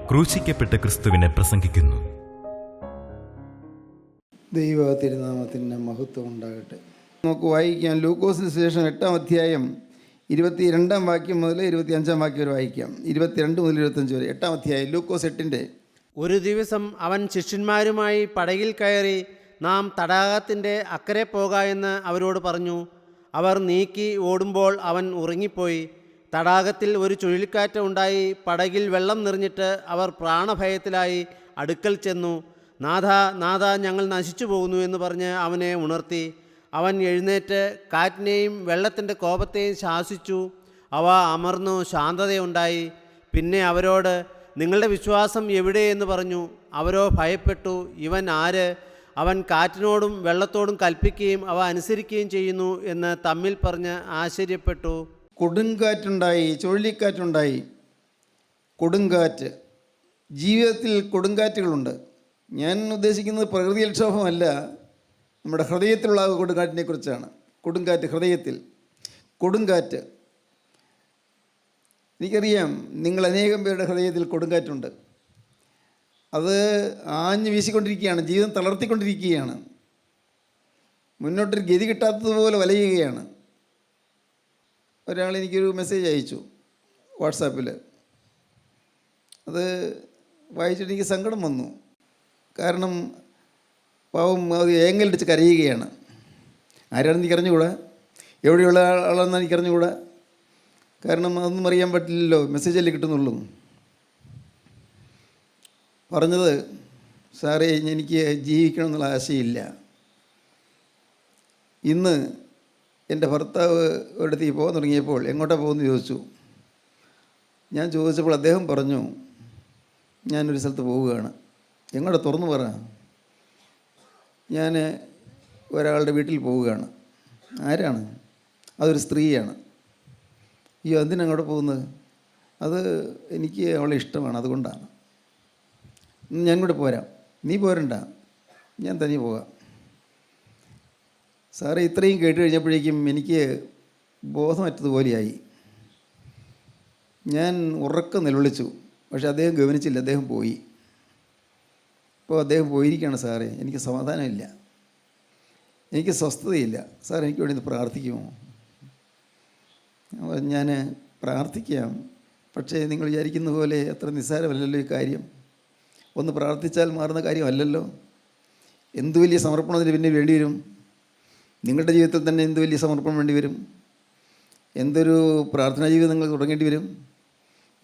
ക്രൂശിക്കപ്പെട്ട ക്രിസ്തുവിനെ പ്രസംഗിക്കുന്നു. ദൈവ തിരുനാമത്തിന് മഹത്വം ഉണ്ടാകട്ടെ. നമുക്ക് വായിക്കാം. ലൂക്കോസിന് ശേഷം 8-ാം അധ്യായം 22-ാം വാക്യം മുതൽ 25-ാം വാക്യം വരെ വായിക്കാം. 22 മുതൽ 25 വരെ 8-ാം അധ്യായം ലൂക്കോസ് 8-ന്റെ. ഒരു ദിവസം അവൻ ശിഷ്യന്മാരുമായി പടകിൽ കയറി നാം തടാകത്തിൻ്റെ അക്കരെ പോക എന്ന് അവരോട് പറഞ്ഞു. അവർ നീക്കി ഓടുമ്പോൾ അവൻ ഉറങ്ങിപ്പോയി. തടാകത്തിൽ ഒരു ചുഴലിക്കാറ്റ് ഉണ്ടായി. പടകിൽ വെള്ളം നിറഞ്ഞിട്ട് അവർ പ്രാണഭയത്തിലായി അടുക്കൽ ചെന്നു. നാഥ, ഞങ്ങൾ നശിച്ചു പോകുന്നു എന്ന് പറഞ്ഞ് അവനെ ഉണർത്തി. അവൻ എഴുന്നേറ്റ് കാറ്റിനെയും വെള്ളത്തിൻ്റെ കോപത്തെയും ശാസിച്ചു. അവ അമർന്നു, ശാന്തതയുണ്ടായി. പിന്നെ അവരോട്, നിങ്ങളുടെ വിശ്വാസം എവിടെയെന്ന് പറഞ്ഞു. അവരോ ഭയപ്പെട്ടു. ഇവൻ ആര്? അവൻ കാറ്റിനോടും വെള്ളത്തോടും കൽപ്പിക്കുകയും അവ അനുസരിക്കുകയും ചെയ്യുന്നു എന്ന് തമ്മിൽ പറഞ്ഞ് ആശ്ചര്യപ്പെട്ടു. കൊടുങ്കാറ്റുണ്ടായി, ചുഴലിക്കാറ്റുണ്ടായി. കൊടുങ്കാറ്റ്, ജീവിതത്തിൽ കൊടുങ്കാറ്റുകളുണ്ട്. ഞാൻ ഉദ്ദേശിക്കുന്നത് പ്രകൃതിക്ഷോഭമല്ല, നമ്മുടെ ഹൃദയത്തിലുള്ള കൊടുങ്കാറ്റിനെ കുറിച്ചാണ്. കൊടുങ്കാറ്റ്, ഹൃദയത്തിൽ കൊടുങ്കാറ്റ്. എനിക്കറിയാം, നിങ്ങൾ അനേകം പേരുടെ ഹൃദയത്തിൽ കൊടുങ്കാറ്റുണ്ട്. അത് ആഞ്ഞു വീശിക്കൊണ്ടിരിക്കുകയാണ്, ജീവിതം തളർത്തിക്കൊണ്ടിരിക്കുകയാണ്, മുന്നോട്ടൊരു ഗതി കിട്ടാത്തതുപോലെ വലയുകയാണ്. ഒരാൾ എനിക്കൊരു മെസ്സേജ് അയച്ചു വാട്സാപ്പിൽ. അത് വായിച്ചിട്ട് എനിക്ക് സങ്കടം വന്നു. കാരണം പാവം അത് ഏങ്ങലടിച്ച് കരയുകയാണ്. ആരാണെന്ന് എനിക്ക് അറിഞ്ഞുകൂടാ, എവിടെയുള്ള ആളാണെന്ന് എനിക്ക് അറിഞ്ഞുകൂടാ. കാരണം അതൊന്നും അറിയാൻ പറ്റില്ലല്ലോ, മെസ്സേജല്ലേ കിട്ടുന്നുള്ളൂ. പറഞ്ഞത്, സാറേ, എനിക്ക് ജീവിക്കണം എന്നുള്ള ആശയില്ല. ഇന്ന് എൻ്റെ ഭർത്താവ് ഒരിടത്തേക്ക് പോകാൻ തുടങ്ങിയപ്പോൾ എങ്ങോട്ടാണ് പോകുന്നത് ചോദിച്ചു. ഞാൻ ചോദിച്ചപ്പോൾ അദ്ദേഹം പറഞ്ഞു, ഞാനൊരു സ്ഥലത്ത് പോവുകയാണ്. എങ്ങോട്ടാ, തുറന്നു പറ. ഞാൻ ഒരാളുടെ വീട്ടിൽ പോവുകയാണ്. ആരാണ്? അതൊരു സ്ത്രീയാണ്. അയ്യോ, എന്തിനങ്ങോട്ട് പോകുന്നത്? അത് എനിക്ക് അവളെ ഇഷ്ടമാണ്, അതുകൊണ്ടാണ്. ഞാൻ കൂടെ പോരാം. നീ പോരണ്ട, ഞാൻ തനിയെ പോകാം. സാറേ, ഇത്രയും കേട്ട് കഴിഞ്ഞപ്പോഴേക്കും എനിക്ക് ബോധമറ്റതുപോലെയായി. ഞാൻ ഉറക്കം നിലവിളിച്ചു. പക്ഷെ അദ്ദേഹം ഗവനിച്ചില്ല, അദ്ദേഹം പോയി. ഇപ്പോൾ അദ്ദേഹം പോയിരിക്കുകയാണ്. സാറേ, എനിക്ക് സമാധാനമില്ല, എനിക്ക് സ്വസ്ഥതയില്ല. സാർ, എനിക്ക് വേണ്ടി പ്രാർത്ഥിക്കുമോ? ഞാൻ പ്രാർത്ഥിക്കാം, പക്ഷേ നിങ്ങൾ വിചാരിക്കുന്ന പോലെ അത്ര നിസ്സാരമല്ലല്ലോ ഈ കാര്യം. ഒന്ന് പ്രാർത്ഥിച്ചാൽ മാറുന്ന കാര്യമല്ലല്ലോ. എന്തു വലിയ സമർപ്പണം അതിന് പിന്നെ വേണ്ടി വരും. നിങ്ങളുടെ ജീവിതത്തിൽ തന്നെ എന്ത് വലിയ സമർപ്പണം വേണ്ടി വരും. എന്തൊരു പ്രാർത്ഥനാ ജീവിതം നിങ്ങൾ തുടങ്ങേണ്ടി വരും.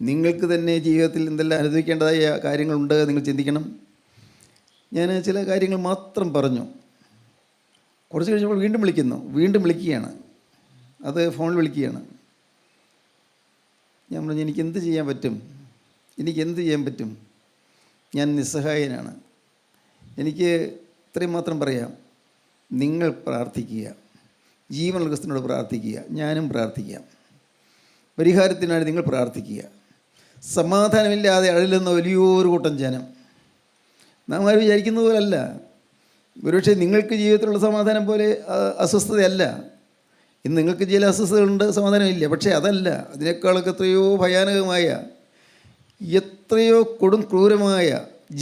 നിങ്ങൾക്ക് തന്നെ ജീവിതത്തിൽ എന്തെല്ലാം അനുഭവിക്കേണ്ടതായ കാര്യങ്ങളുണ്ട്, നിങ്ങൾ ചിന്തിക്കണം. ഞാൻ ചില കാര്യങ്ങൾ മാത്രം പറഞ്ഞു. കുറച്ച് കഴിഞ്ഞപ്പോൾ വീണ്ടും വിളിക്കുകയാണ്. അത് ഫോണിൽ വിളിക്കുകയാണ്. ഞാൻ പറഞ്ഞു, എനിക്കെന്ത് ചെയ്യാൻ പറ്റും? ഞാൻ നിസ്സഹായനാണ്. എനിക്ക് ഇത്രയും മാത്രം പറയാം, നിങ്ങൾ പ്രാർത്ഥിക്കുക, ജീവനുള്ള ക്രിസ്തുവിനോട് പ്രാർത്ഥിക്കുക, ഞാനും പ്രാർത്ഥിക്കാം. പരിഹാരത്തിനായി നിങ്ങൾ പ്രാർത്ഥിക്കുക. സമാധാനമില്ലാതെ അഴലുന്ന വലിയൊരു കൂട്ടം ജനം. നാം ആരും വിചാരിക്കുന്ന പോലല്ല. ഒരുപക്ഷെ നിങ്ങൾക്ക് ജീവിതത്തിലുള്ള സമാധാനം പോലെ അസ്വസ്ഥതയല്ല. ഇന്ന് നിങ്ങൾക്ക് ചില അസ്വസ്ഥതകളുണ്ട്, സമാധാനമില്ല. പക്ഷേ അതല്ല, അതിനേക്കാളൊക്കെ എത്രയോ ഭയാനകമായ, എത്രയോ കൊടും ക്രൂരമായ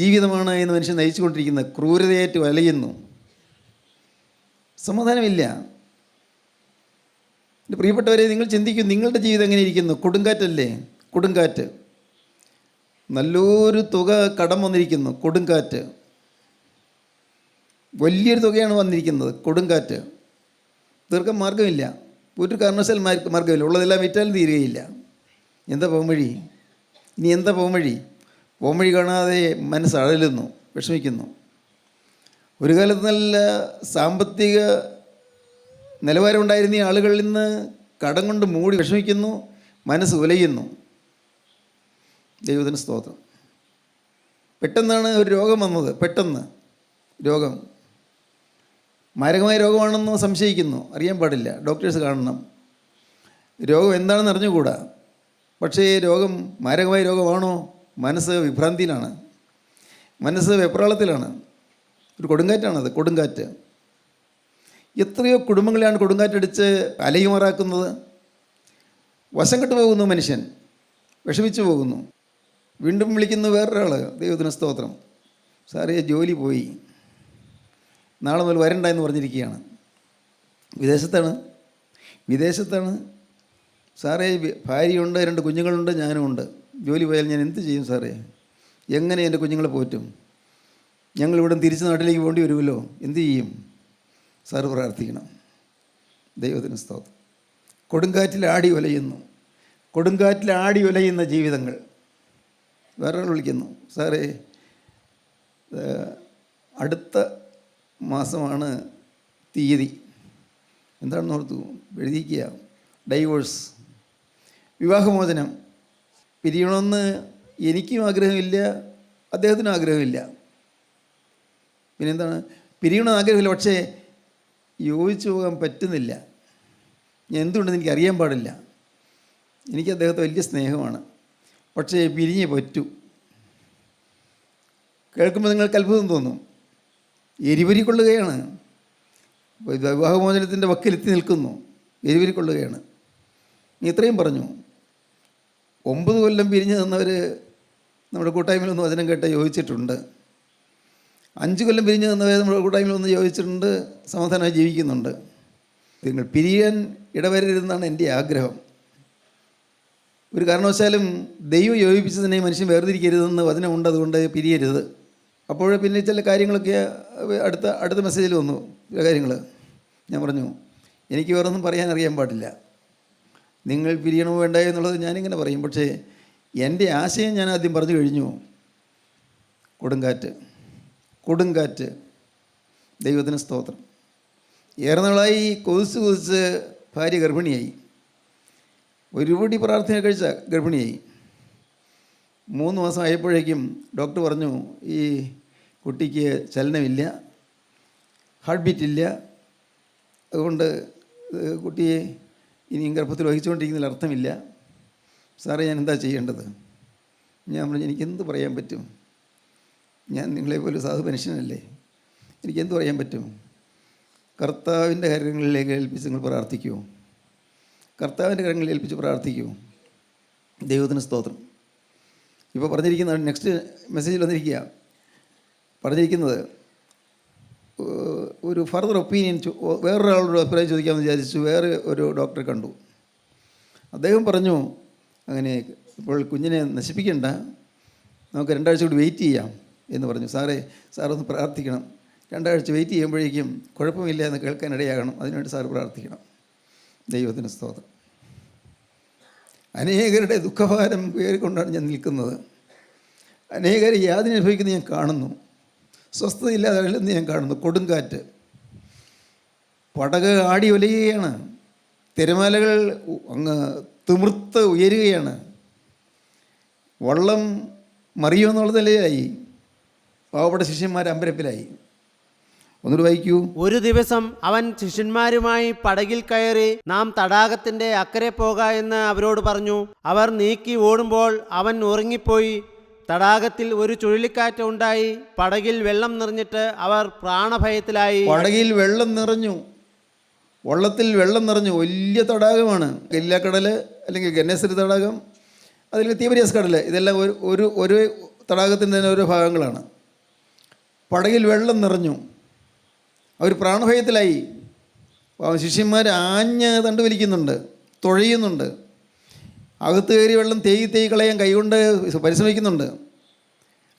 ജീവിതമാണ് ഇന്ന് മനുഷ്യൻ നയിച്ചുകൊണ്ടിരിക്കുന്നത്. ക്രൂരതയേറ്റ് വലയുന്നു, സമാധാനമില്ല. എൻ്റെ പ്രിയപ്പെട്ടവരെ, നിങ്ങൾ ചിന്തിക്കും, നിങ്ങളുടെ ജീവിതം എങ്ങനെ ഇരിക്കുന്നു? കൊടുങ്കാറ്റല്ലേ? കൊടുങ്കാറ്റ്, നല്ലൊരു തുക കടം വന്നിരിക്കുന്നു. കൊടുങ്കാറ്റ്, വലിയൊരു തുകയാണ് വന്നിരിക്കുന്നത്. കൊടുങ്കാറ്റ്, തീർക്കാൻ മാർഗമില്ല. ഒരു കാരണവശാൽ മാർഗമില്ല. ഉള്ളതെല്ലാം വിറ്റാലും തീരുകയില്ല. എന്താ പോംവഴി? ഇനി എന്താ പോംവഴി? പോംവഴി കാണാതെ മനസ്സഴലുന്നു, വിഷമിക്കുന്നു. ഒരു കാലത്ത് നല്ല സാമ്പത്തിക നിലവാരമുണ്ടായിരുന്ന ഈ ആളുകളിൽ നിന്ന് കടം കൊണ്ട് മൂടി വിഷമിക്കുന്നു, മനസ്സ് ഉലയുന്നു. ദൈവത്തിന് സ്തോത്രം. പെട്ടെന്നാണ് ഒരു രോഗം വന്നത്. പെട്ടെന്ന് രോഗം, മാരകമായ രോഗമാണെന്ന് സംശയിക്കുന്നു. അറിയാൻ പാടില്ല, ഡോക്ടേഴ്സ് കാണണം. രോഗം എന്താണെന്ന് അറിഞ്ഞുകൂടാ. പക്ഷേ രോഗം മാരകമായ രോഗമാണോ? മനസ്സ് വിഭ്രാന്തിയിലാണ്, മനസ്സ് വെപ്രാളത്തിലാണ്. ഒരു കൊടുങ്കാറ്റാണത്, കൊടുങ്കാറ്റ്. എത്രയോ കുടുംബങ്ങളെയാണ് കൊടുങ്കാറ്റടിച്ച് അലയുമാറാക്കുന്നത്. വശം കെട്ട് പോകുന്നു, മനുഷ്യൻ വിഷമിച്ചു പോകുന്നു. വീണ്ടും വിളിക്കുന്നു വേറൊരാൾ. ദൈവത്തിന് സ്തോത്രം. സാറേ ജോലി പോയി, നാളെ മുതൽ വരണ്ട എന്ന് പറഞ്ഞിരിക്കുകയാണ്. വിദേശത്താണ്. സാറേ ഭാര്യയുണ്ട്, 2 കുഞ്ഞുങ്ങളുണ്ട്, ഞാനും ഉണ്ട്. ജോലി പോയാൽ ഞാൻ എന്ത് ചെയ്യും സാറേ? എങ്ങനെ എൻ്റെ കുഞ്ഞുങ്ങളെ പോറ്റും? ഞങ്ങളിവിടെ തിരിച്ച് നാട്ടിലേക്ക് പോകേണ്ടി വരുമല്ലോ, എന്ത് ചെയ്യും? സാറ് പ്രാർത്ഥിക്കണം. ദൈവത്തിന് സ്തോത്രം. കൊടുങ്കാറ്റിൽ ആടി ഉലയുന്ന ജീവിതങ്ങൾ. വേറൊരാൾ വിളിക്കുന്നു, സാറേ അടുത്ത മാസമാണ് തീയതി, എന്താണെന്ന് ഓർത്തു എഴുതിക്കുക, ഡൈവോഴ്സ്, വിവാഹമോചനം. പിരിയണമെന്ന് എനിക്കും ആഗ്രഹമില്ല, അദ്ദേഹത്തിനും ആഗ്രഹമില്ല. പിന്നെന്താണ്, പിരിയണമെന്ന് ആഗ്രഹമില്ല, പക്ഷേ യോജിച്ചു പോകാൻ പറ്റുന്നില്ല. ഞാൻ എന്തുകൊണ്ടെന്ന് എനിക്ക് അറിയാൻ പാടില്ല. എനിക്ക് അദ്ദേഹത്തെ വലിയ സ്നേഹമാണ്, പക്ഷേ പിരിഞ്ഞേ പറ്റൂ. കേൾക്കുമ്പോൾ നിങ്ങൾക്ക് അത്ഭുതം തോന്നും. എരിവരിക്കൊള്ളുകയാണ്. വിവാഹമോചനത്തിൻ്റെ വക്കിലെത്തി നിൽക്കുന്നു, എരിവരിക്കൊള്ളുകയാണ്. ഇത്രയും പറഞ്ഞു. 9 കൊല്ലം പിരിഞ്ഞു നിന്നവർ നമ്മുടെ കൂട്ടായ്മയിലൊന്ന് വചനം കേട്ട് യോജിച്ചിട്ടുണ്ട്. 5 കൊല്ലം പിരിഞ്ഞു നിന്നവർ നമ്മുടെ കൂട്ടായ്മയിലൊന്ന് യോജിച്ചിട്ടുണ്ട്, സമാധാനമായി ജീവിക്കുന്നുണ്ട്. നിങ്ങൾ പിരിയാൻ ഇടവരരുതെന്നാണ് എൻ്റെ ആഗ്രഹം. ഒരു കാരണവശാലും ദൈവം യോജിപ്പിച്ചതിനെ മനുഷ്യൻ വേർതിരിക്കരുതെന്ന് വചനമുണ്ട്, അതുകൊണ്ട് പിരിയരുത്. അപ്പോൾ പിന്നെ ചില കാര്യങ്ങളൊക്കെ അടുത്ത മെസ്സേജിൽ വന്നു. ചില കാര്യങ്ങൾ ഞാൻ പറഞ്ഞു, എനിക്ക് വേറൊന്നും പറയാൻ അറിയാൻ പാടില്ല. നിങ്ങൾ പിരിയണമോ വേണ്ട എന്നുള്ളത് ഞാനിങ്ങനെ പറയും, പക്ഷേ എൻ്റെ ആശയം ഞാൻ ആദ്യം പറഞ്ഞു കഴിഞ്ഞു. കൊടുങ്കാറ്റ്. ദൈവത്തിന് സ്തോത്രം. ഏറെ നാളായി കൊതിച്ച് ഭാര്യ ഗർഭിണിയായി. ഒരുപടി പ്രാർത്ഥന കഴിച്ച ഗർഭിണിയായി. 3 മാസം ആയപ്പോഴേക്കും ഡോക്ടർ പറഞ്ഞു, ഈ കുട്ടിക്ക് ചലനമില്ല, ഹാർട്ട് ബീറ്റില്ല, അതുകൊണ്ട് കുട്ടിയെ ഇനിയും ഗർഭത്തിൽ വഹിച്ചുകൊണ്ടിരിക്കുന്നതിൽ അർത്ഥമില്ല. സാറേ ഞാൻ എന്താ ചെയ്യേണ്ടത്? ഞാൻ പറഞ്ഞു, എനിക്കെന്ത് പറയാൻ പറ്റും? ഞാൻ നിങ്ങളെപ്പോലെ സാധു മനുഷ്യനല്ലേ, എനിക്കെന്ത് പറയാൻ പറ്റും? കർത്താവിൻ്റെ കാര്യങ്ങളിലേക്ക് ഏൽപ്പിച്ച് നിങ്ങൾ പ്രാർത്ഥിക്കുമോ? കർത്താവിൻ്റെ കാര്യങ്ങളിൽ ഏൽപ്പിച്ച് പ്രാർത്ഥിക്കുമോ? ദൈവത്തിന് സ്തോത്രം. ഇപ്പോൾ പറഞ്ഞിരിക്കുന്ന നെക്സ്റ്റ് മെസ്സേജിൽ വന്നിരിക്കുക, പറഞ്ഞിരിക്കുന്നത് ഒരു ഫർദർ ഒപ്പീനിയൻ വേറൊരാളോട് അഭിപ്രായം ചോദിക്കാമെന്ന് വിചാരിച്ചു. വേറെ ഒരു ഡോക്ടറെ കണ്ടു. അദ്ദേഹം പറഞ്ഞു, അങ്ങനെ ഇപ്പോൾ കുഞ്ഞിനെ നശിപ്പിക്കേണ്ട, നമുക്ക് 2 ആഴ്ച കൂടി വെയിറ്റ് ചെയ്യാം എന്ന് പറഞ്ഞു. സാറൊന്ന് പ്രാർത്ഥിക്കണം. 2 ആഴ്ച വെയിറ്റ് ചെയ്യുമ്പോഴേക്കും കുഴപ്പമില്ല എന്ന് കേൾക്കാനിടയാകണം, അതിനുവേണ്ടി സാറ് പ്രാർത്ഥിക്കണം. ദൈവത്തിന് സ്തോത്രം. അനേകരുടെ ദുഃഖഭാരം കയറിക്കൊണ്ടാണ് ഞാൻ നിൽക്കുന്നത്. അനേകരെ യാതന അനുഭവിക്കുന്നത് ഞാൻ കാണുന്നു. സ്വസ്ഥതയില്ലാതെ അല്ലെന്ന് ഞാൻ കാണുന്നു. കൊടുങ്കാറ്റ്, പടക് ആടി ഒലയുകയാണ്. തിരമാലകൾ അങ്ങ് തിമിർത്ത് ഉയരുകയാണ്. വള്ളം മറിയുമെന്നുള്ള നിലയിലായി. പാവപ്പെട്ട ശിഷ്യന്മാർ അമ്പരപ്പിലായി. ഒന്നുകൂടി വായിക്കൂ. ഒരു ദിവസം അവൻ ശിഷ്യന്മാരുമായി പടകിൽ കയറി നാം തടാകത്തിന്റെ അക്കരെ പോക എന്ന് അവരോട് പറഞ്ഞു. അവർ നീക്കി ഓടുമ്പോൾ അവൻ ഉറങ്ങിപ്പോയി. തടാകത്തിൽ ഒരു ചുഴലിക്കാറ്റ് ഉണ്ടായി. പടകിൽ വെള്ളം നിറഞ്ഞിട്ട് അവർ പ്രാണഭയത്തിലായി. പടകിൽ വെള്ളം നിറഞ്ഞു, വള്ളത്തിൽ വെള്ളം നിറഞ്ഞു. വലിയ തടാകമാണ്. ഗലീലക്കടൽ അല്ലെങ്കിൽ ഗന്നേസരി തടാകം, അതിൽ തീബരിയാസ് കടൽ, ഇതെല്ലാം ഒരു തടാകത്തിൻ്റെ തന്നെ ഓരോ ഭാഗങ്ങളാണ്. പടകിൽ വെള്ളം നിറഞ്ഞു, അവർ പ്രാണഭയത്തിലായി. ശിഷ്യന്മാർ ആഞ്ഞ് തണ്ട് വലിക്കുന്നുണ്ട്, തുഴയുന്നുണ്ട്. അകത്ത് കയറി വെള്ളം തേയി കളയാൻ കൈകൊണ്ട് പരിശ്രമിക്കുന്നുണ്ട്.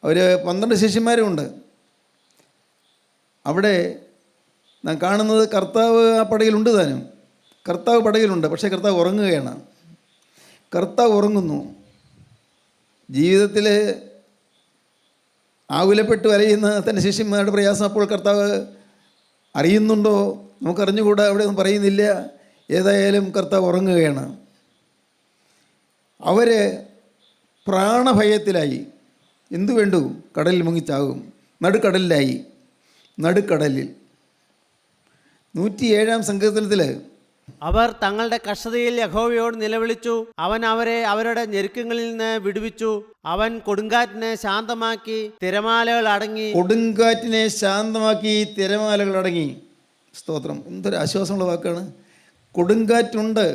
അവർ 12 ശിഷ്യന്മാരുമുണ്ട്. അവിടെ നാം കാണുന്നത് കർത്താവ് ആ പടകിലുണ്ട് താനും. കർത്താവ് പടകിലുണ്ട്, പക്ഷേ കർത്താവ് ഉറങ്ങുകയാണ്. കർത്താവ് ഉറങ്ങുന്നു. ജീവിതത്തിൽ ആകുലപ്പെട്ട് വലയുന്ന തൻ്റെ ശിഷ്യന്മാരുടെ പ്രയാസം അപ്പോൾ കർത്താവ് അറിയുന്നുണ്ടോ? നമുക്കറിഞ്ഞുകൂടാ, അവിടെ ഒന്നും പറയുന്നില്ല. ഏതായാലും കർത്താവ് ഉറങ്ങുകയാണ്. അവർ പ്രാണഭയത്തിലായി. എന്തു വേണ്ടു? കടലിൽ മുങ്ങിച്ചാകും. നടുക്കടലിൽ 107-ാം സങ്കീർത്തനത്തിൽ അവർ തങ്ങളുടെ കഷ്ടതയിൽ യഹോവയോട് നിലവിളിച്ചു. അവൻ അവരെ അവരുടെ ഞെരുക്കങ്ങളിൽ നിന്ന് വിടുവിച്ചു. അവൻ കൊടുങ്കാറ്റിനെ ശാന്തമാക്കി, തിരമാലകൾ അടങ്ങി. സ്തോത്രം. എന്തൊരു ആശ്വാസമുള്ള വാക്കാണ്. കൊടുങ്കാറ്റുണ്ട്,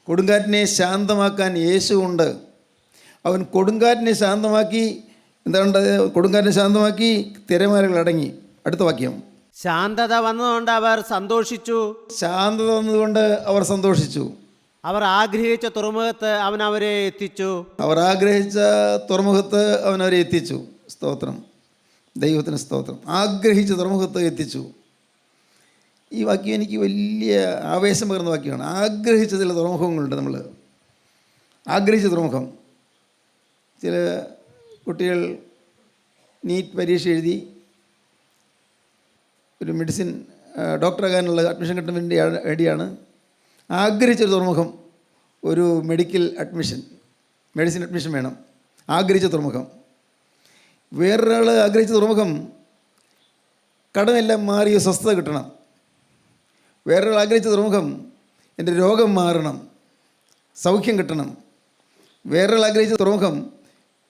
കൊടുങ്കാറ്റിനെ ശാന്തമാക്കാൻ യേശുവുണ്ട്. അവൻ കൊടുങ്കാറ്റിനെ ശാന്തമാക്കി. എന്താണ്? കൊടുങ്കാറ്റിനെ ശാന്തമാക്കി, തിരമാലകൾ അടങ്ങി. അടുത്ത വാക്യം. ശാന്തത വന്നതുകൊണ്ട് അവർ സന്തോഷിച്ചു. ശാന്തത വന്നതുകൊണ്ട് അവർ സന്തോഷിച്ചു. അവർ ആഗ്രഹിച്ച തുറമുഖത്ത് അവൻ അവരെ എത്തിച്ചു. അവർ ആഗ്രഹിച്ച തുറമുഖത്ത് അവൻ അവരെ എത്തിച്ചു. സ്തോത്രം, ദൈവത്തിന് സ്തോത്രം. ആഗ്രഹിച്ച തുറമുഖത്ത് എത്തിച്ചു. ഈ വാക്യം എനിക്ക് വലിയ ആവേശം പകർന്ന വാക്യമാണ്. ആഗ്രഹിച്ച ചില തുറമുഖങ്ങളുണ്ട്. നമ്മൾ ആഗ്രഹിച്ച തുറമുഖം. ചില കുട്ടികൾ നീറ്റ് പരീക്ഷ എഴുതി ഒരു മെഡിസിൻ ഡോക്ടറാകാനുള്ള അഡ്മിഷൻ കിട്ടാൻ വേണ്ടിയാണ് ആഗ്രഹിച്ചൊരു തുറമുഖം. ഒരു മെഡിക്കൽ അഡ്മിഷൻ, മെഡിസിൻ അഡ്മിഷൻ വേണം. ആഗ്രഹിച്ച തുറമുഖം. വേറൊരാൾ ആഗ്രഹിച്ച തുറമുഖം കടമെല്ലാം മാറിയ സ്വസ്ഥത കിട്ടണം. വേറൊരാൾ ആഗ്രഹിച്ച തുറമുഖം എൻ്റെ രോഗം മാറണം, സൗഖ്യം കിട്ടണം. വേറൊരാൾ ആഗ്രഹിച്ച തുറമുഖം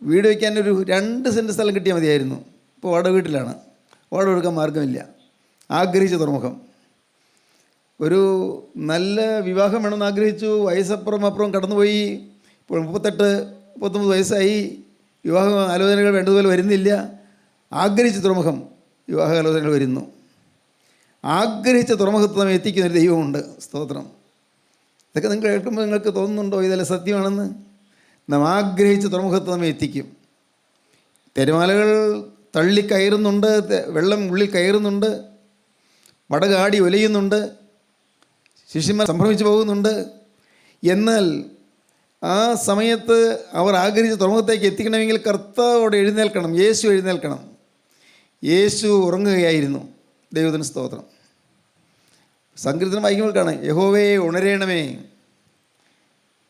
വീട് വയ്ക്കാനൊരു 2 സെൻറ്റ് സ്ഥലം കിട്ടിയാൽ മതിയായിരുന്നു. ഇപ്പോൾ വാടക വീട്ടിലാണ്, വാടക കൊടുക്കാൻ മാർഗമില്ല. ആഗ്രഹിച്ച തുറമുഖം. ഒരു നല്ല വിവാഹം വേണമെന്ന് ആഗ്രഹിച്ചു. വയസ്സപ്പുറം കടന്നുപോയി. ഇപ്പോൾ 38-39 വയസ്സായി. വിവാഹ ആലോചനകൾ വേണ്ടതുപോലെ വരുന്നില്ല. ആഗ്രഹിച്ച തുറമുഖം വിവാഹ ആലോചനകൾ വരുന്നു. ആഗ്രഹിച്ച തുറമുഖത്ത് നമ്മെ എത്തിക്കുന്നൊരു ദൈവമുണ്ട്. സ്തോത്രം. ഇതൊക്കെ നിങ്ങൾ കേൾക്കുമ്പോൾ നിങ്ങൾക്ക് തോന്നുന്നുണ്ടോ ഇതെല്ലാം സത്യമാണെന്ന്? നാം ആഗ്രഹിച്ച തുറമുഖത്ത് നമ്മെ എത്തിക്കും. തിരമാലകൾ തള്ളിക്കയറുന്നുണ്ട്, വെള്ളം ഉള്ളിൽ കയറുന്നുണ്ട്, പടകാടി ഒലയുന്നുണ്ട്, ശിഷ്യന്മാർ സംഭ്രമിച്ചു പോകുന്നുണ്ട്. എന്നാൽ ആ സമയത്ത് അവർ ആഗ്രഹിച്ച തുറമുഖത്തേക്ക് എത്തിക്കണമെങ്കിൽ കർത്താവോട് എഴുന്നേൽക്കണം. യേശു എഴുന്നേൽക്കണം. യേശു ഉറങ്ങുകയായിരുന്നു. ദൈവത്തിന് സ്തോത്രം. സങ്കീർത്തനം വായിക്കുമ്പോൾ കാണാം, യഹോവേ ഉണരേണമേ,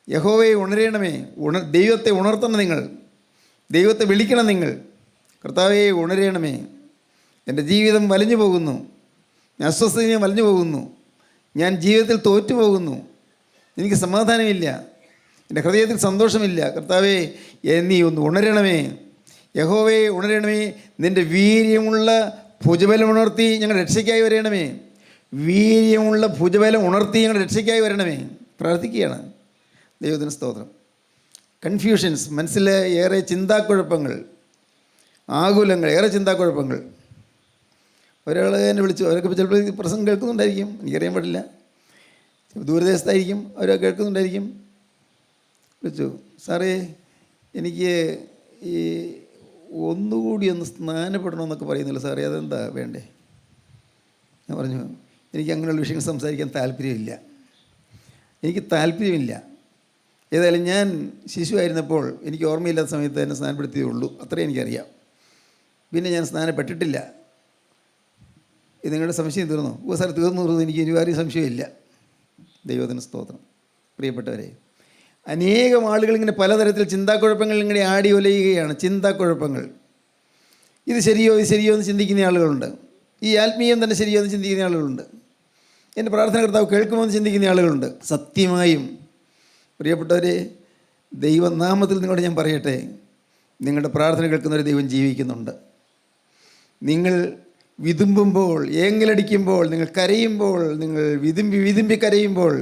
യഹോവേ ഉണരേണമേ. ദൈവത്തെ ഉണർത്തണം നിങ്ങൾ, ദൈവത്തെ വിളിക്കണം നിങ്ങൾ. കർത്താവേ ഉണരേണമേ. എൻ്റെ ജീവിതം വലിഞ്ഞു പോകുന്നു, ഞാൻ അസ്വസ്ഥതയും വലിഞ്ഞു പോകുന്നു, ഞാൻ ജീവിതത്തിൽ തോറ്റുപോകുന്നു, എനിക്ക് സമാധാനമില്ല, എൻ്റെ ഹൃദയത്തിൽ സന്തോഷമില്ല. കർത്താവേ നീ ഒന്ന് ഉണരണമേ. യഹോവേ ഉണരണമേ. നിൻ്റെ വീര്യമുള്ള ഭുജബലം ഉണർത്തി ഞങ്ങളുടെ രക്ഷയ്ക്കായി വരണമേ. വീര്യമുള്ള ഭുജബലം ഉണർത്തി ഞങ്ങളുടെ രക്ഷയ്ക്കായി വരണമേ. പ്രാർത്ഥിക്കുകയാണ്. ദൈവത്തിന് സ്തോത്രം. കൺഫ്യൂഷൻസ്, മനസ്സിലെ ഏറെ ചിന്താക്കുഴപ്പങ്ങൾ, ആകുലങ്ങൾ, ഏറെ ചിന്താക്കുഴപ്പങ്ങൾ. ഒരാൾ എന്നെ വിളിച്ചു. അവരൊക്കെ ചിലപ്പോൾ പ്രസംഗം കേൾക്കുന്നുണ്ടായിരിക്കും, എനിക്കറിയാൻ പാടില്ല. ദൂരദേശത്തായിരിക്കും, അവരൊക്കെ കേൾക്കുന്നുണ്ടായിരിക്കും. വിളിച്ചു, സാറേ എനിക്ക് ഈ ഒന്നുകൂടി ഒന്ന് സ്നാനപ്പെടണമെന്നൊക്കെ പറയുന്നില്ല സാറേ, അതെന്താ വേണ്ടേ? ഞാൻ പറഞ്ഞു, എനിക്ക് അങ്ങനെയുള്ള വിഷയങ്ങൾ സംസാരിക്കാൻ താല്പര്യമില്ല, എനിക്ക് താല്പര്യമില്ല. ഏതായാലും ഞാൻ ശിശുവായിരുന്നപ്പോൾ എനിക്ക് ഓർമ്മയില്ലാത്ത സമയത്ത് എന്നെ സ്നാനപ്പെടുത്തിയേ ഉള്ളൂ, അത്രയും എനിക്കറിയാം. പിന്നെ ഞാൻ സ്നാനപ്പെട്ടിട്ടില്ല. ഇത് നിങ്ങളുടെ സംശയം തീർന്നു? സാർ തീർന്നു. എനിക്ക് ഇനി ആരും സംശയമില്ല. ദൈവത്തിന് സ്തോത്രം. പ്രിയപ്പെട്ടവരെ, അനേകം ആളുകൾ ഇങ്ങനെ പലതരത്തിൽ ചിന്താക്കുഴപ്പങ്ങൾ ഇങ്ങനെ ആടി ഒലയുകയാണ്. ചിന്താക്കുഴപ്പങ്ങൾ. ഇത് ശരിയോ ഇത് ശരിയോ എന്ന് ചിന്തിക്കുന്ന ആളുകളുണ്ട്. ഈ ആത്മീയം തന്നെ ശരിയോ എന്ന് ചിന്തിക്കുന്ന ആളുകളുണ്ട്. എൻ്റെ പ്രാർത്ഥന കർത്താവ് കേൾക്കുമോ എന്ന് ചിന്തിക്കുന്ന ആളുകളുണ്ട്. സത്യമായും പ്രിയപ്പെട്ടവരെ, ദൈവനാമത്തിൽ നിങ്ങളോട് ഞാൻ പറയട്ടെ, നിങ്ങളുടെ പ്രാർത്ഥന കേൾക്കുന്നൊരു ദൈവം ജീവിക്കുന്നുണ്ട്. നിങ്ങൾ വിതുമ്പുമ്പോൾ, ഏങ്ങലടിക്കുമ്പോൾ, നിങ്ങൾ കരയുമ്പോൾ, നിങ്ങൾ വിതുമ്പി കരയുമ്പോൾ,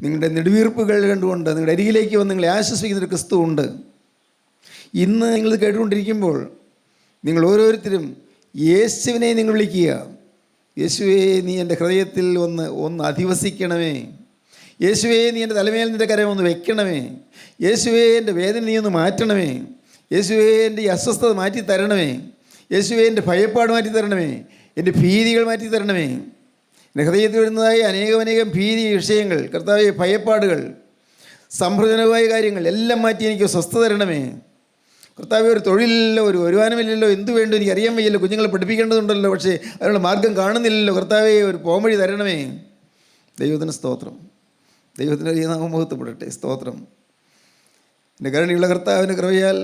നിങ്ങളുടെ നെടുവീർപ്പുകൾ കണ്ടുകൊണ്ട് നിങ്ങളുടെ അരികിലേക്ക് വന്ന് നിങ്ങളെ ആശ്വസിക്കുന്നൊരു ക്രിസ്തു ഉണ്ട്. ഇന്ന് നിങ്ങളിത് കേട്ടുകൊണ്ടിരിക്കുമ്പോൾ നിങ്ങൾ ഓരോരുത്തരും യേശുവിനെ നിങ്ങൾ വിളിക്കുക. യേശുവേ, നീ എൻ്റെ ഹൃദയത്തിൽ ഒന്ന് അധിവസിക്കണമേ. യേശുവേ, നീ എൻ്റെ തലമേൽ നിൻ്റെ കരം ഒന്ന് വെക്കണമേ. യേശുവേ, എൻ്റെ വേദന നീ ഒന്ന് മാറ്റണമേ. യേശുവേ, എൻ്റെ ഈ അസ്വസ്ഥത മാറ്റി തരണമേ. യേശുവേ, എൻ്റെ ഭയപ്പാട് മാറ്റി തരണമേ. എൻ്റെ ഭീതികൾ മാറ്റി തരണമേ. എൻ്റെ ഹൃദയത്തിൽ വരുന്നതായി അനേകം ഭീതി വിഷയങ്ങൾ, കർത്താവേ, ഭയപ്പാടുകൾ, സംഭ്രജനകമായ കാര്യങ്ങൾ എല്ലാം മാറ്റി എനിക്ക് സ്വസ്ഥത തരണമേ. കർത്താവേ, ഒരു തൊഴിലില്ലല്ലോ, ഒരു വരുമാനമില്ലല്ലോ, എന്തു വേണ്ടു എനിക്ക് അറിയാൻ വയ്യല്ലോ, കുഞ്ഞുങ്ങളെ പഠിപ്പിക്കേണ്ടതുണ്ടല്ലോ, പക്ഷേ അതിനുള്ള മാർഗം കാണുന്നില്ലല്ലോ. കർത്താവേ, ഒരു പോംവഴി തരണമേ. ദൈവത്തിന് സ്തോത്രം. ദൈവത്തിൻ്റെ വലിയ നാമം മഹത്വപ്പെടട്ടെ. സ്തോത്രം. എൻ്റെ കരുണയുള്ള കർത്താവിൻ്റെ കൃപയാൽ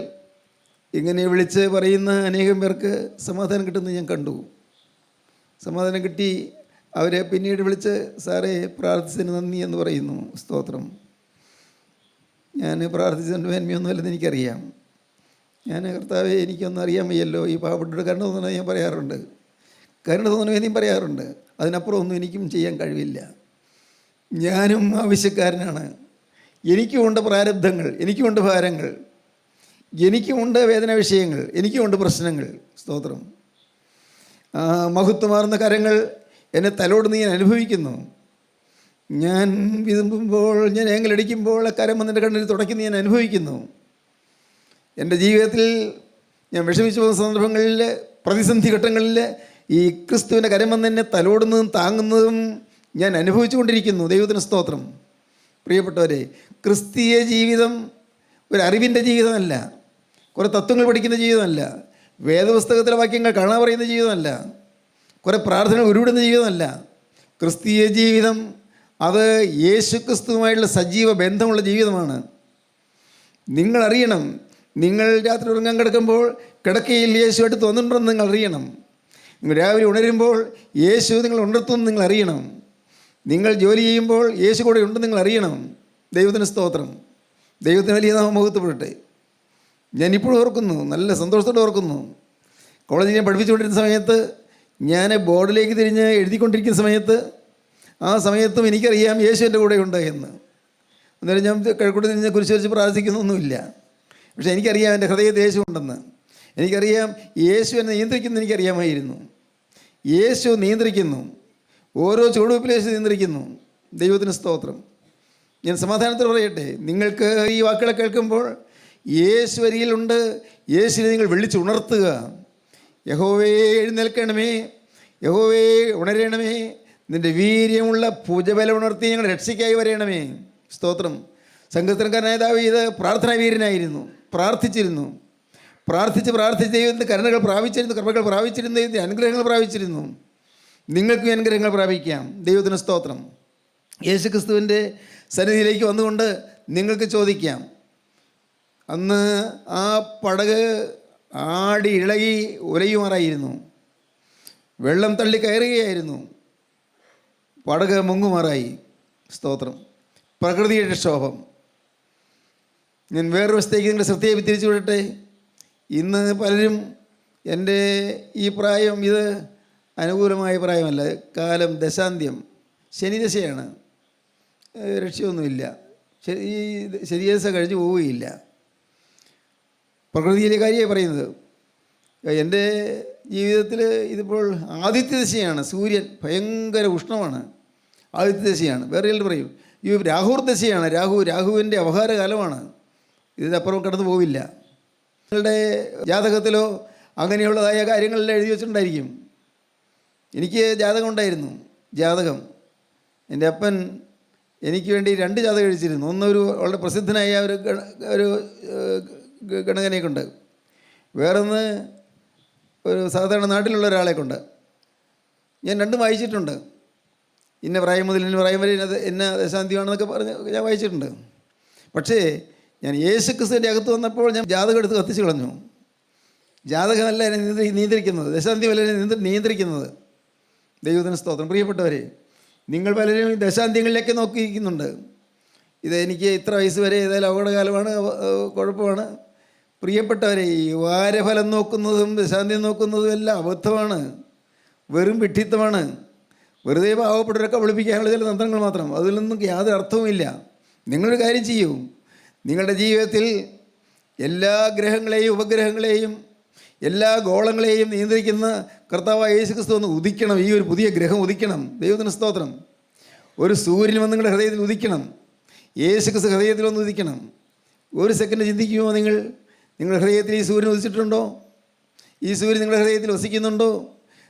ഇങ്ങനെ വിളിച്ച് പറയുന്ന അനേകം പേർക്ക് സമാധാനം കിട്ടുന്നത് ഞാൻ കണ്ടു. സമാധാനം കിട്ടി. അവരെ പിന്നീട് വിളിച്ച്, സാറേ പ്രാർത്ഥിച്ചതിന് നന്ദി എന്ന് പറയുന്നു. സ്തോത്രം. ഞാൻ പ്രാർത്ഥിച്ചതിൻ്റെ മേന്മയൊന്നുമല്ലെന്ന് എനിക്കറിയാം. ഞാൻ കർത്താവെ, എനിക്കൊന്നും അറിയാൻ വയ്യല്ലോ, ഈ പാവപ്പെട്ടവരുടെ കരുണ തോന്നണമെന്ന് ഞാൻ പറയാറുണ്ട്, കരുണ തോന്നണമെന്നും പറയാറുണ്ട്. അതിനപ്പുറം ഒന്നും എനിക്കും ചെയ്യാൻ കഴിവില്ല. ഞാനും ആവശ്യക്കാരനാണ്. എനിക്കുമുണ്ട് പ്രാരബ്ധങ്ങൾ, എനിക്കുമുണ്ട് ഭാരങ്ങൾ. എനിക്കുമുണ്ട് വേദന വിഷയങ്ങൾ, എനിക്കുമുണ്ട് പ്രശ്നങ്ങൾ. സ്തോത്രം. മഹത്വമാർന്ന കരങ്ങൾ എന്നെ തലോടുന്ന ഞാൻ അനുഭവിക്കുന്നു. ഞാൻ വിതുമ്പുമ്പോൾ, ഞാൻ ഏങ്ങലടിക്കുമ്പോൾ ആ കരം വന്നെൻ്റെ കണ്ണിൽ തുടയ്ക്കുന്ന ഞാൻ അനുഭവിക്കുന്നു. എൻ്റെ ജീവിതത്തിൽ ഞാൻ വിഷമിച്ചു പോകുന്ന സന്ദർഭങ്ങളിൽ, പ്രതിസന്ധി ഘട്ടങ്ങളിൽ ഈ ക്രിസ്തുവിൻ്റെ കരം വന്ന് എന്നെ തലോടുന്നതും താങ്ങുന്നതും ഞാൻ അനുഭവിച്ചു കൊണ്ടിരിക്കുന്നു. ദൈവത്തിന് സ്തോത്രം. പ്രിയപ്പെട്ടവരെ, ക്രിസ്തീയ ജീവിതം ഒരു അറിവിൻ്റെ ജീവിതമല്ല, കുറേ തത്വങ്ങൾ പഠിക്കുന്ന ജീവിതമല്ല, വേദപുസ്തകത്തിലെ വാക്യങ്ങൾ കാണാൻ പറയുന്ന ജീവിതമല്ല, കുറേ പ്രാർത്ഥനകൾ ഉരുവിടുന്ന ജീവിതമല്ല. ക്രിസ്തീയ ജീവിതം അത് യേശു ക്രിസ്തുവുമായിട്ടുള്ള സജീവ ബന്ധമുള്ള ജീവിതമാണ്. നിങ്ങളറിയണം, നിങ്ങൾ രാത്രി ഉറങ്ങാൻ കിടക്കുമ്പോൾ കിടക്കയിൽ യേശുവായിട്ട് തോന്നുന്നുണ്ടെന്ന് നിങ്ങൾ അറിയണം. നിങ്ങൾ രാവിലെ ഉണരുമ്പോൾ യേശു നിങ്ങൾ ഉണർത്തുമെന്ന് നിങ്ങൾ അറിയണം. നിങ്ങൾ ജോലി ചെയ്യുമ്പോൾ യേശു കൂടെ ഉണ്ടെന്ന് നിങ്ങൾ അറിയണം. ദൈവത്തിന് സ്തോത്രം. ദൈവത്തിന് വലിയ നാമം മഹത്വപ്പെടട്ടെ. ഞാനിപ്പോഴും ഓർക്കുന്നു, നല്ല സന്തോഷത്തോടെ ഓർക്കുന്നു. കോളേജിൽ ഞാൻ പഠിപ്പിച്ചുകൊണ്ടിരുന്ന സമയത്ത്, ഞാൻ ബോർഡിലേക്ക് തിരിഞ്ഞ് എഴുതിക്കൊണ്ടിരിക്കുന്ന സമയത്ത്, ആ സമയത്തും എനിക്കറിയാം യേശു എൻ്റെ കൂടെ ഉണ്ട് എന്ന്. അന്നേരം ഞാൻ കിഴക്കോട്ട് തിരിഞ്ഞ് കുരിശ് വരച്ച് പ്രാർത്ഥിക്കുന്നൊന്നുമില്ല. പക്ഷേ എനിക്കറിയാം എൻ്റെ ഹൃദയത്തിൽ യേശു ഉണ്ടെന്ന്. എനിക്കറിയാം യേശു എന്നെ നിയന്ത്രിക്കുന്നു. എനിക്കറിയാമായിരുന്നു യേശു നിയന്ത്രിക്കുന്നു. ഓരോ ചുവടുവെപ്പിലും യേശു നിയന്ത്രിക്കുന്നു. ദൈവത്തിന് സ്തോത്രം. ഞാൻ സമാധാനത്തിൽ പറയട്ടെ, നിങ്ങൾക്ക് ഈ വാക്കുകളെ കേൾക്കുമ്പോൾ യേശു അരികിലുണ്ട്. യേശുവിനെ നിങ്ങൾ വിളിച്ചുണർത്തുക. യഹോവേ എഴുന്നേൽക്കണമേ, യഹോവേ ഉണരണമേ, നിൻ്റെ വീര്യമുള്ള ഭുജബലം ഉണർത്തി ഞങ്ങൾ രക്ഷയ്ക്കായി വരയണമേ. സ്തോത്രം. സങ്കീർത്തനക്കാരനായ ദാവീദ് പ്രാർത്ഥനാ വീരനായിരുന്നു. പ്രാർത്ഥിച്ചിരുന്നു. പ്രാർത്ഥിച്ച് ദൈവത്തിൻ്റെ കരുണകൾ പ്രാപിച്ചിരുന്നു, കൃപകൾ പ്രാപിച്ചിരുന്നു, ദൈവത്തിൻ്റെ അനുഗ്രഹങ്ങൾ പ്രാപിച്ചിരുന്നു. നിങ്ങൾക്കും അനുഗ്രഹങ്ങൾ പ്രാപിക്കാം. ദൈവത്തിന് സ്തോത്രം. യേശു ക്രിസ്തുവിൻ്റെ സന്നിധിയിലേക്ക് വന്നുകൊണ്ട് നിങ്ങൾക്ക് ചോദിക്കാം. അന്ന് ആ പടക് ആടി ഇളകി ഉലയുമാറായിരുന്നു. വെള്ളം തള്ളി കയറുകയായിരുന്നു. പടക് മുങ്ങുമാറായി. സ്തോത്രം. പ്രകൃതിയുടെ ക്ഷോഭം. ഞാൻ വേറൊരു വശത്തേക്ക് നിങ്ങളുടെ ശ്രദ്ധയെ തിരിച്ചു വിടട്ടെ. ഇന്ന് പലരും എൻ്റെ ഈ പ്രായം ഇത് അനുകൂലമായ പ്രായമല്ല. കാലം ദശാന്ത്യം, ശനിദശയാണ്. രക്ഷയൊന്നുമില്ല. ഈ ശനിദശ കഴിഞ്ഞ് പോവുകയില്ല. പ്രകൃതിയിലെ കാര്യമായി പറയുന്നത്. എൻ്റെ ജീവിതത്തിൽ ഇതിപ്പോൾ ആദിത്യദശയാണ്. സൂര്യൻ ഭയങ്കര ഉഷ്ണമാണ്. ആദിത്യദശയാണ്. വേറെ ചിലർ പറയും ഈ രാഹുർദശയാണ്. രാഹുവിൻ്റെ അപഹാരകാലമാണ്. ഇതിനപ്പുറം കടന്നു പോവില്ല. നിങ്ങളുടെ ജാതകത്തിലോ അങ്ങനെയുള്ളതായ കാര്യങ്ങളെല്ലാം എഴുതി വെച്ചിട്ടുണ്ടായിരിക്കും. എനിക്ക് ജാതകം ഉണ്ടായിരുന്നു. ജാതകം എൻ്റെ അപ്പൻ എനിക്ക് വേണ്ടി 2 ജാതകം എഴുതിച്ചിരുന്നു. ഒന്നൊരു വളരെ പ്രസിദ്ധനായ ഒരു ഗണകനെ കൊണ്ട്, വേറൊന്ന് ഒരു സാധാരണ നാട്ടിലുള്ള ഒരാളെ കൊണ്ട്. ഞാൻ 2 വായിച്ചിട്ടുണ്ട്. ഇന്ന പ്രായം മുതൽ ഇന്ന പ്രായം വരെ ഇന്ന ദശാന്തിയാണെന്നൊക്കെ പറഞ്ഞ് ഞാൻ വായിച്ചിട്ടുണ്ട്. പക്ഷേ ഞാൻ യേശു ക്രിസ്തുവിൻ്റെ അകത്ത് വന്നപ്പോൾ ഞാൻ ജാതകം എടുത്ത് കത്തിച്ച് കളഞ്ഞു. ജാതകമല്ല എന്നെ നിയന്ത്രിക്കുന്നത്, ദശാന്തിയല്ല എന്നെ നിയന്ത്രിക്കുന്നത്. ദൈവത്തിന് സ്തോത്രം. പ്രിയപ്പെട്ടവരെ, നിങ്ങൾ പലരും ദശാന്ത്യങ്ങളിലേക്ക് നോക്കിയിരിക്കുന്നുണ്ട്. ഇത് എനിക്ക് ഇത്ര വയസ്സ് വരെ ഏതായാലും അപകടകാലമാണ്, കുഴപ്പമാണ്. പ്രിയപ്പെട്ടവരെ, ഈ വാരഫലം നോക്കുന്നതും ദശാന്ത്യം നോക്കുന്നതും എല്ലാം അബദ്ധമാണ്, വെറും വിഡ്ഢിത്തമാണ്. വെറുതെ പാവപ്പെട്ടവരൊക്കെ വിളിപ്പിക്കാനുള്ള ചില തന്ത്രങ്ങൾ മാത്രം. അതിലൊന്നും യാതൊരു അർത്ഥവുമില്ല. നിങ്ങളൊരു കാര്യം ചെയ്യൂ. നിങ്ങളുടെ ജീവിതത്തിൽ എല്ലാ ഗ്രഹങ്ങളെയും ഉപഗ്രഹങ്ങളെയും എല്ലാ ഗോളങ്ങളെയും നിയന്ത്രിക്കുന്ന കർത്താവായ യേശു ക്രിസ്തു ഒന്ന് ഉദിക്കണം. ഈ ഒരു പുതിയ ഗ്രഹം ഉദിക്കണം. ദൈവത്തിന് സ്തോത്രം. ഒരു സൂര്യൻ വന്ന് നിങ്ങളുടെ ഹൃദയത്തിൽ ഉദിക്കണം. യേശു ക്രിസ്തു ഹൃദയത്തിൽ ഒന്ന് ഉദിക്കണം. ഒരു സെക്കൻഡ് ചിന്തിക്കുമോ? നിങ്ങളുടെ ഹൃദയത്തിൽ ഈ സൂര്യൻ ഉദിച്ചിട്ടുണ്ടോ? ഈ സൂര്യൻ നിങ്ങളുടെ ഹൃദയത്തിൽ വസിക്കുന്നുണ്ടോ?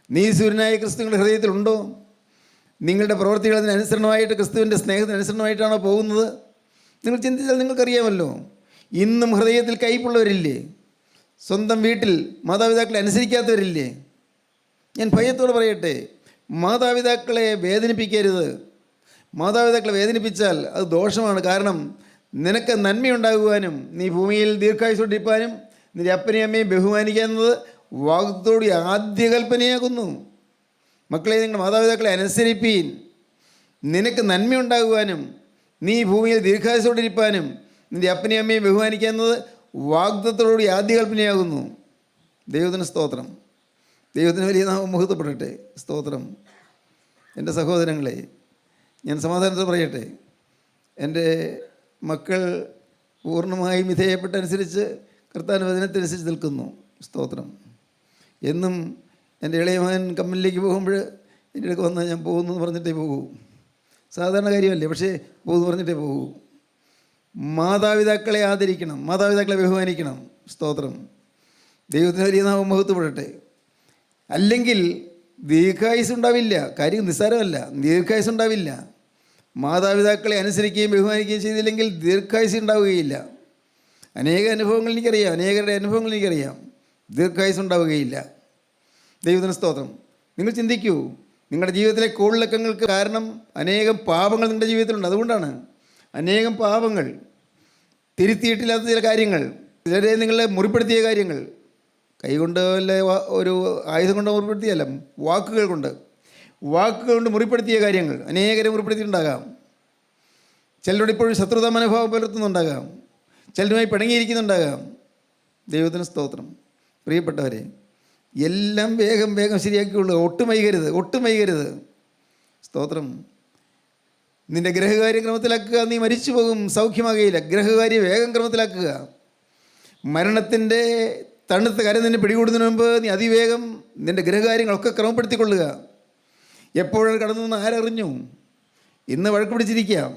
നീ സൂര്യനായ ക്രിസ്തു നിങ്ങളുടെ ഹൃദയത്തിലുണ്ടോ? നിങ്ങളുടെ പ്രവൃത്തികൾ അതിനനുസരണമായിട്ട്, ക്രിസ്തുവിൻ്റെ സ്നേഹത്തിനനുസരണമായിട്ടാണോ പോകുന്നത്? നിങ്ങൾ ചിന്തിച്ചാൽ നിങ്ങൾക്കറിയാമല്ലോ. ഇന്നും ഹൃദയത്തിൽ കയ്പുള്ളവരില്ലേ? സ്വന്തം വീട്ടിൽ മാതാപിതാക്കളെ അനുസരിക്കാത്തവരില്ലേ? ഞാൻ ഭയത്തോട് പറയട്ടെ, മാതാപിതാക്കളെ വേദനിപ്പിക്കരുത്. മാതാപിതാക്കളെ വേദനിപ്പിച്ചാൽ അത് ദോഷമാണ്. കാരണം നിനക്ക് നന്മയുണ്ടാകുവാനും നീ ഭൂമിയിൽ ദീർഘായുസ്സോടിരിപ്പാനും നിൻ്റെ അപ്പനെയും അമ്മയും ബഹുമാനിക്കുന്നത് വാഗ്ദത്തോട് ആദ്യ കൽപ്പനയാകുന്നു. മക്കളെ, നിങ്ങൾ മാതാപിതാക്കളെ അനുസരിപ്പീൻ. നിനക്ക് നന്മയുണ്ടാകുവാനും നീ ഭൂമിയിൽ ദീർഘായുസ്സോടിരിപ്പാനും നിൻ്റെ അപ്പനെയും അമ്മയും ബഹുമാനിക്കുന്നത് വാഗ്ദത്തോടുകൂടി ആദ്യ കൽപ്പനയാകുന്നു. ദൈവത്തിന് സ്തോത്രം. ദൈവത്തിന് വലിയ നാമം മഹത്വപ്പെടട്ടെ. സ്തോത്രം. എൻ്റെ സഹോദരങ്ങളെ, ഞാൻ സമാധാനത്തോടെ പറയട്ടെ, എൻ്റെ മക്കൾ പൂർണ്ണമായും വിധേയപ്പെട്ടനുസരിച്ച് കർത്താവിൻ്റെ വചനത്തിനനുസരിച്ച് നിൽക്കുന്നു. സ്തോത്രം. എന്നും എൻ്റെ ഇളയ മകൻ കമ്പനിയിലേക്ക് പോകുമ്പോൾ എൻ്റെ അടുക്ക് വന്നാൽ ഞാൻ പോകുന്നു എന്ന് പറഞ്ഞിട്ടേ പോകൂ. സാധാരണ കാര്യമല്ലേ, പക്ഷേ പോകുന്നു പറഞ്ഞിട്ടേ പോകൂ. മാതാപിതാക്കളെ ആദരിക്കണം, മാതാപിതാക്കളെ ബഹുമാനിക്കണം. സ്തോത്രം. ദൈവത്തിന് വലിയ നാമം മഹത്വപ്പെടട്ടെ. അല്ലെങ്കിൽ ദീർഘായുസ് ഉണ്ടാവില്ല. കാര്യം നിസ്സാരമല്ല, ദീർഘായുസ് ഉണ്ടാവില്ല. മാതാപിതാക്കളെ അനുസരിക്കുകയും ബഹുമാനിക്കുകയും ചെയ്തില്ലെങ്കിൽ ദീർഘായുസ് ഉണ്ടാവുകയില്ല. അനേക അനുഭവങ്ങൾ എനിക്കറിയാം, അനേകരുടെ അനുഭവങ്ങൾ എനിക്കറിയാം. ദീർഘായുസ് ഉണ്ടാവുകയില്ല. ദൈവത്തിന് സ്തോത്രം. നിങ്ങൾ ചിന്തിക്കൂ, നിങ്ങളുടെ ജീവിതത്തിലെ കോളിളക്കങ്ങൾക്ക് കാരണം അനേകം പാപങ്ങൾ നിങ്ങളുടെ ജീവിതത്തിലുണ്ട്. അതുകൊണ്ടാണ് അനേകം പാപങ്ങൾ, തിരുത്തിയിട്ടില്ലാത്ത ചില കാര്യങ്ങൾ, ചിലരെ നിങ്ങളെ മുറിപ്പെടുത്തിയ കാര്യങ്ങൾ, കൈകൊണ്ട് അല്ല ഒരു ആയുധം കൊണ്ട് മുറിപ്പെടുത്തിയല്ല, വാക്കുകൾ കൊണ്ട് മുറിപ്പെടുത്തിയ കാര്യങ്ങൾ അനേകരെ മുറിപ്പെടുത്തിയിട്ടുണ്ടാകാം. ചിലരോട് ഇപ്പോഴും ശത്രുതാ മനോഭാവം പുലർത്തുന്നുണ്ടാകാം, ചിലരുമായി പിണങ്ങിയിരിക്കുന്നുണ്ടാകാം. ദൈവത്തിന് സ്തോത്രം. പ്രിയപ്പെട്ടവരെ, എല്ലാം വേഗം ശരിയാക്കിയുള്ളൂ. ഒട്ടും വൈകരുത്. സ്തോത്രം. നിൻ്റെ ഗ്രഹകാര്യം ക്രമത്തിലാക്കുക, നീ മരിച്ചു പോകും, സൗഖ്യമാകുകയില്ല. ഗ്രഹകാര്യം വേഗം ക്രമത്തിലാക്കുക. മരണത്തിൻ്റെ തണുത്ത കര നിന്നെ പിടികൂടുന്നതിന് മുമ്പ് നീ അതിവേഗം നിൻ്റെ ഗ്രഹകാര്യങ്ങളൊക്കെ ക്രമപ്പെടുത്തിക്കൊള്ളുക. എപ്പോഴാണ് കടന്നു ആരറിഞ്ഞു? ഇന്ന് വഴക്ക് പിടിച്ചിരിക്കാം,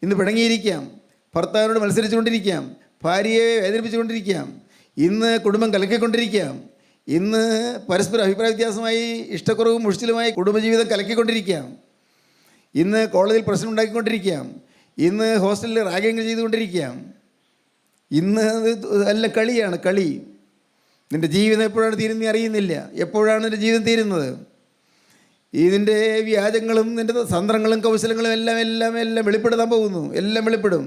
ഇന്ന് പിണങ്ങിയിരിക്കാം, ഭർത്താവിനോട് മത്സരിച്ചുകൊണ്ടിരിക്കാം, ഭാര്യയെ വേദനിപ്പിച്ചുകൊണ്ടിരിക്കാം, ഇന്ന് കുടുംബം കലക്കിക്കൊണ്ടിരിക്കാം, ഇന്ന് പരസ്പര അഭിപ്രായ വ്യത്യാസമായി ഇഷ്ടക്കുറവും മുഷിച്ചിലുമായി കുടുംബജീവിതം കലക്കിക്കൊണ്ടിരിക്കാം, ഇന്ന് കോളേജിൽ പ്രശ്നം ഉണ്ടാക്കിക്കൊണ്ടിരിക്കാം, ഇന്ന് ഹോസ്റ്റലിൽ റാഗിങ് ചെയ്തുകൊണ്ടിരിക്കാം, ഇന്ന് എല്ലാം കളിയാണ്, കളി. നിൻ്റെ ജീവിതം എപ്പോഴാണ് തീരുന്നത് അറിയുന്നില്ല. എപ്പോഴാണ് നിൻ്റെ ജീവിതം തീരുന്നത്? ഇതിൻ്റെ വ്യാജങ്ങളും നിൻ്റെ തന്ത്രങ്ങളും കൗശലങ്ങളും എല്ലാം വെളിപ്പെടുത്താൻ പോകുന്നു. എല്ലാം വെളിപ്പെടും.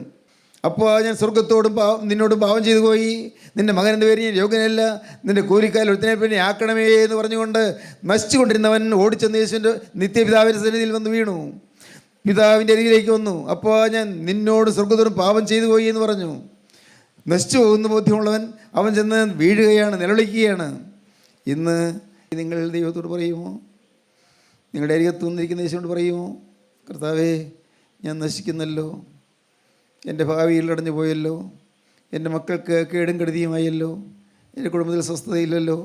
അപ്പോൾ ഞാൻ സ്വർഗത്തോടും നിന്നോടും പാവം ചെയ്തു പോയി, നിൻ്റെ മകനെന്ന പേര് ഞാൻ യോഗ്യനല്ല, നിൻ്റെ കൂലിക്കാൽ ഒരുത്തിനെ പിന്നെ ആക്കണമേ എന്ന് പറഞ്ഞുകൊണ്ട് നശിച്ചുകൊണ്ടിരുന്നവൻ ഓടിച്ചെന്ന് യേശുവിൻ്റെ നിത്യപിതാവിൻ്റെ സന്നിധിയിൽ വന്ന് വീണു. പിതാവിൻ്റെ അരികിലേക്ക് വന്നു. അപ്പോൾ ഞാൻ നിന്നോട് സ്വർഗത്തോടും പാപം ചെയ്തു പോയി എന്ന് പറഞ്ഞു. നശിച്ചു പോകുന്ന ബോധ്യമുള്ളവൻ അവൻ ചെന്ന് വീഴുകയാണ്, നിലവിളിക്കുകയാണ്. ഇന്ന് നിങ്ങൾ ദൈവത്തോട് പറയുമോ? നിങ്ങളുടെ അരികത്ത് വന്നിരിക്കുന്ന യേശുവോട് പറയുമോ, കർത്താവേ, ഞാൻ നശിക്കുന്നല്ലോ, എൻ്റെ ഭാവിയിൽ അടഞ്ഞു പോയല്ലോ, എൻ്റെ മക്കൾക്ക് കേടും കെടുതിയുമായല്ലോ, എൻ്റെ കുടുംബത്തിൽ സ്വസ്ഥതയില്ലല്ലോ.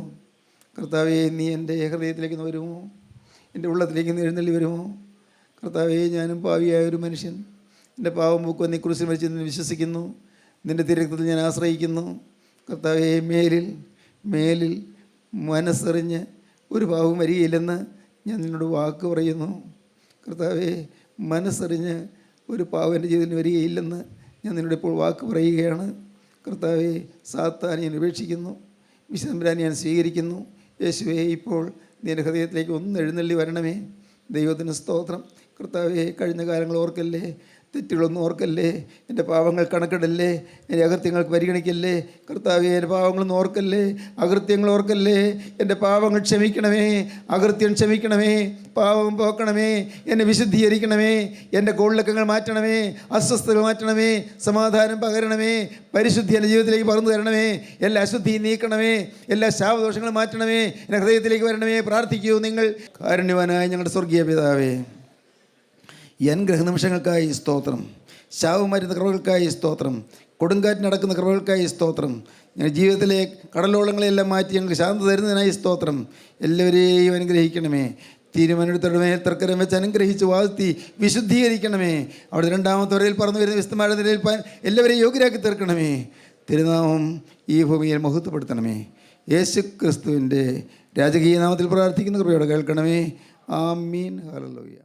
കർത്താവേ, നീ എൻ്റെ ഹൃദയത്തിലേക്ക് വരുമോ? എൻ്റെ ഉള്ളത്തിലേക്ക് എഴുന്നള്ളി വരുമോ? കർത്താവേ, ഞാനും പാവിയായ ഒരു മനുഷ്യൻ, എൻ്റെ പാവം പൂക്കുവാൻ നീ കുരിശിൽ മരിച്ച് നിന്നെ വിശ്വസിക്കുന്നു, നിൻ്റെ തിരക്കത്തിൽ ഞാൻ ആശ്രയിക്കുന്നു. കർത്താവേ, മേലിൽ മനസ്സറിഞ്ഞ് ഒരു പാവം വരികയില്ലെന്ന് ഞാൻ നിന്നോട് വാക്ക് പറയുന്നു. കർത്താവേ, മനസ്സറിഞ്ഞ് ഒരു പാവം എൻ്റെ ജീവിതത്തിന് വരികയില്ലെന്ന് ഞാൻ നിന്നോട് ഇപ്പോൾ വാക്ക് പറയുകയാണ്. കർത്താവേ, സാത്താനെ ഞാൻ ഉപേക്ഷിക്കുന്നു, വിശുദ്ധമ്പുരാനെ ഞാൻ സ്വീകരിക്കുന്നു. യേശുവേ, ഇപ്പോൾ നീ എൻ്റെ ഹൃദയത്തിലേക്ക് ഒന്ന് എഴുന്നള്ളി വരണമേ. ദൈവത്തിന് സ്തോത്രം. കർത്താവേ, കഴിഞ്ഞ കാലങ്ങൾ ഓർക്കല്ലേ, തെറ്റുകളൊന്നും ഓർക്കല്ലേ, എൻ്റെ പാവങ്ങൾ കണക്കിടല്ലേ, എൻ്റെ അകൃത്യങ്ങൾക്ക് പരിഗണിക്കല്ലേ. കർത്താവേ, എൻ്റെ പാവങ്ങളൊന്നും ഓർക്കല്ലേ, അകൃത്യങ്ങൾ ഓർക്കല്ലേ. എൻ്റെ പാവങ്ങൾ ക്ഷമിക്കണമേ, അകൃത്യം ക്ഷമിക്കണമേ, പാവം പോക്കണമേ, എന്നെ വിശുദ്ധീകരിക്കണമേ, എൻ്റെ കോളിളക്കങ്ങൾ മാറ്റണമേ, അസ്വസ്ഥതകൾ മാറ്റണമേ, സമാധാനം പകരണമേ, പരിശുദ്ധി എൻ്റെ ജീവിതത്തിലേക്ക് പകർന്നു തരണമേ, എല്ലാ അശുദ്ധിയും നീക്കണമേ, എല്ലാ ശാപദോഷങ്ങളും മാറ്റണമേ, എൻ്റെ ഹൃദയത്തിലേക്ക് വരണമേ. പ്രാർത്ഥിക്കൂ നിങ്ങൾ. കാരുണ്യവാനായ ഞങ്ങളുടെ സ്വർഗീയ പിതാവേ, ഈ അനുഗ്രഹ നിമിഷങ്ങൾക്കായി സ്തോത്രം. ശാപം മരുന്ന കൃപകൾക്കായി സ്തോത്രം. കൊടുങ്കാറ്റ് നടക്കുന്ന കൃപകൾക്കായി സ്തോത്രം. ഞങ്ങളുടെ ജീവിതത്തിലെ കടലോളങ്ങളെല്ലാം മാറ്റി ഞങ്ങൾക്ക് ശാന്ത തരുന്നതിനായി സ്തോത്രം. എല്ലാവരെയും അനുഗ്രഹിക്കണമേ. തീരുമാനമെടുത്തവരുടെ മേൽ തർക്കരം വെച്ച് അനുഗ്രഹിച്ച് വാഴ്ത്തി വിശുദ്ധീകരിക്കണമേ. അവിടെ രണ്ടാമത്തെ വരയിൽ പറന്നു വരുന്ന വിശുദ്ധന്മാരുടെ നിലയിൽ എല്ലാവരെയും യോഗ്യരാക്കി തീർക്കണമേ. തിരുനാമം ഈ ഭൂമിയിൽ മഹത്വപ്പെടുത്തണമേ. യേശു ക്രിസ്തുവിൻ്റെ രാജകീയ നാമത്തിൽ പ്രാർത്ഥിക്കുന്ന കൃപയോടെ കേൾക്കണമേ. ആമീൻ. ഹല്ലേലൂയ.